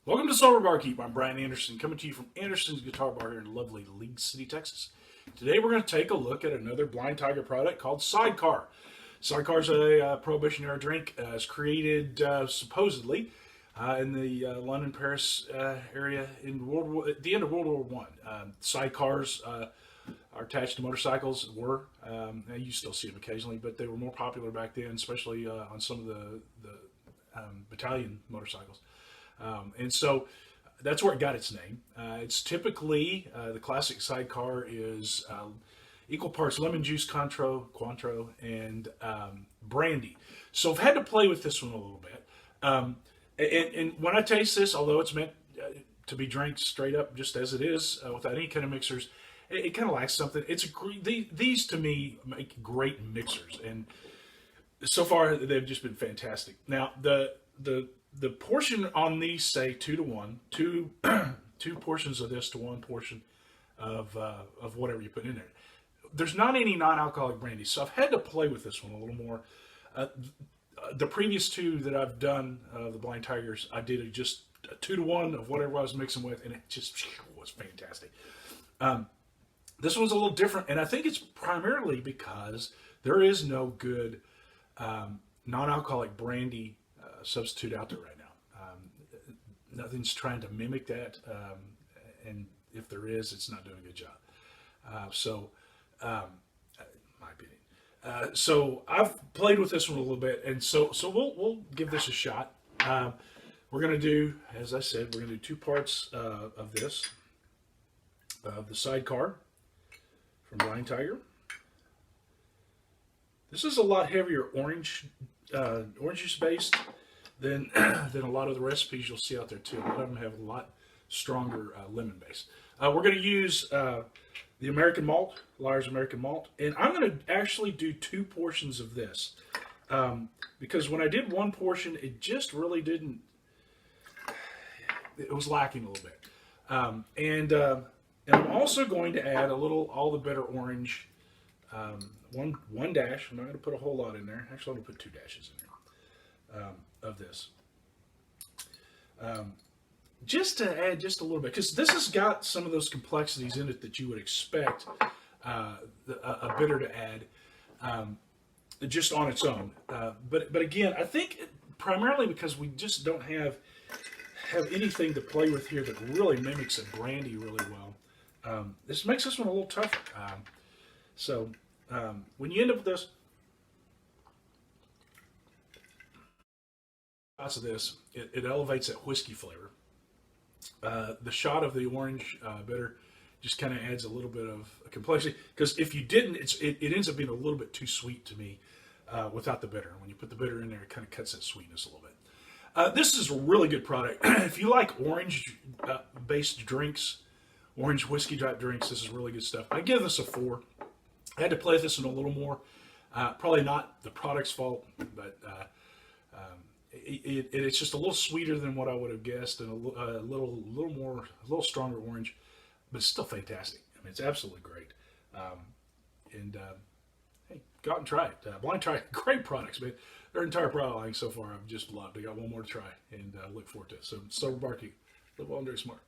Welcome to Sober Barkeep. I'm Brian Anderson, coming to you from Anderson's Guitar Bar here in lovely League City, Texas. Today we're going to take a look at another Blind Tiger product called Sidecar. Sidecar is a Prohibition era drink. It's created supposedly in the London, Paris area in at the end of World War One. Sidecars are attached to motorcycles. Now you still see them occasionally, but they were more popular back then, especially on some of the battalion motorcycles. And so that's where it got its name. It's typically, the classic sidecar is equal parts lemon juice, Cointreau, and brandy. So I've had to play with this one a little bit. And when I taste this, although it's meant to be drank straight up just as it is, without any kind of mixers, it kind of lacks something. These to me make great mixers. And so far they've just been fantastic. Now, the portion on these say 2 to 1, two portions of this to one portion of whatever you put in there. There's not any non-alcoholic brandy, so I've had to play with this one a little more. The previous two that I've done, the Blind Tigers, I did just a 2 to 1 of whatever I was mixing with, and it just was fantastic. This one's a little different, and I think it's primarily because there is no good non-alcoholic brandy substitute out there right now. Nothing's trying to mimic that, and if there is, it's not doing a good job. My opinion. So I've played with this one a little bit, and so we'll give this a shot. We're going to do, as I said, we're going to do 2 parts of this, the Sidecar from Blind Tiger. This is a lot heavier orange juice based than a lot of the recipes you'll see out there too. A lot of them have a lot stronger lemon base. We're going to use the American malt, Lyre's American malt, and I'm going to actually do 2 portions of this because when I did 1 portion, it just really didn't. It was lacking a little bit, and I'm also going to add a little all the better orange. One dash. I'm not going to put a whole lot in there. Actually, I'm going to put 2 dashes in there of this. Just to add just a little bit, because this has got some of those complexities in it that you would expect a bitter to add just on its own. But again, I think primarily because we just don't have anything to play with here that really mimics a brandy really well. This makes this one a little tougher. When you end up with this, lots of this, it elevates that whiskey flavor. The shot of the orange bitter just kind of adds a little bit of complexity, because if you didn't, it ends up being a little bit too sweet to me without the bitter. When you put the bitter in there, it kind of cuts that sweetness a little bit. This is a really good product. If you like orange-based drinks, orange whiskey type drinks, this is really good stuff. I give this a 4. I had to play with this one a little more. Probably not the product's fault, but it's just a little sweeter than what I would have guessed, and a little stronger orange, but it's still fantastic. I mean, it's absolutely great. Hey, go out and try it. Blind Tiger, great products, man. Their entire product line so far, I've just loved. I got one more to try, and look forward to it. So, Sober Barkeep, live well and very smart.